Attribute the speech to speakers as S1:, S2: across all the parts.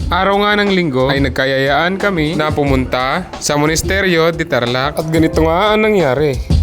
S1: Araw nga ng linggo ay nagkayayaan kami na pumunta sa Monasterio de Tarlac at ganito nga ang nangyari.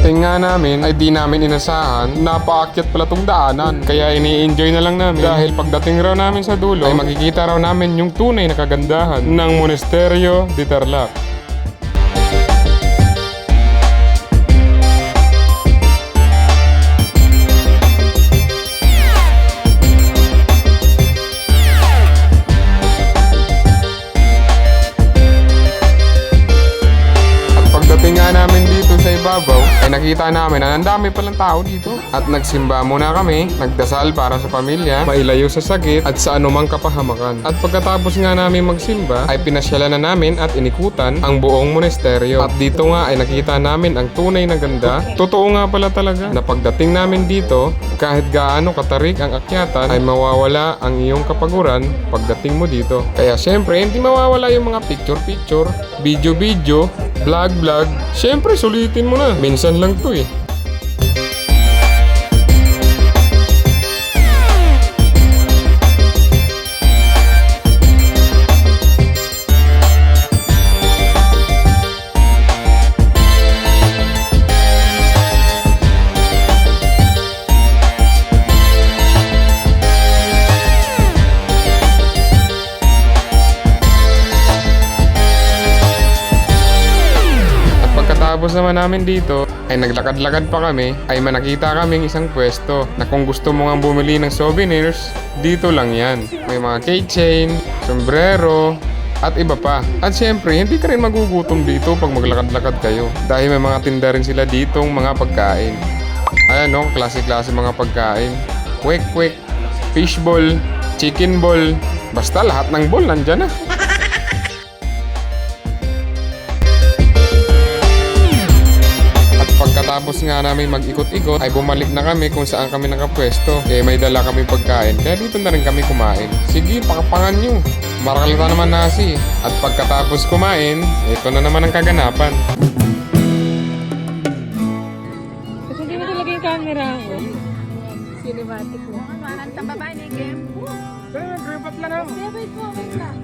S1: Nga namin ay di namin inasahan na paakyat pala tong daanan, kaya ini-enjoy na lang namin dahil pagdating raw namin sa dulo ay makikita raw namin yung tunay na kagandahan ng Monasterio de Tarlac. Pagdating nga namin dito sa ibabaw ay nakita namin na ang dami palang tao dito at nagsimba muna kami, nagdasal para sa pamilya, mailayo sa sakit at sa anumang kapahamakan. At pagkatapos nga namin magsimba ay pinasyalan na namin at inikutan ang buong monasteryo. At dito nga ay nakita namin ang tunay na ganda. Totoo nga pala talaga na pagdating namin dito, kahit gaano katarik ang akyatan ay mawawala ang iyong kapaguran pagdating mo dito. Kaya syempre hindi mawawala yung mga picture-picture, video-video, vlog-vlog. Syempre sulitin mo na. Minsan lang to eh. Tapos naman namin dito ay naglakad-lakad pa kami ay manakita kaming isang pwesto na kung gusto mo nga bumili ng souvenirs, dito lang yan. May mga keychain, sombrero, at iba pa. At syempre, hindi ka rin magugutom dito pag maglakad-lakad kayo dahil may mga tinda rin sila ditong mga pagkain. Ayan o, klase-klase mga pagkain. Kwek-kwek, fishball, chicken ball, basta lahat ng ball nandyan na. Pagkatapos nga namin mag-ikot-ikot ay bumalik na kami kung saan kami nakapwesto. May dala kami pagkain kaya dito na rin kami kumain. Sige, pakapangan nyo. Marakalata naman nasi. At pagkatapos kumain, ito na naman ang kaganapan.
S2: Kasi hindi mo talaga yung camera ko. Cinematic mo.
S3: Ang tababa ni Kim.
S1: Pero nag-repat lang ako.
S3: Wait po, wait lang.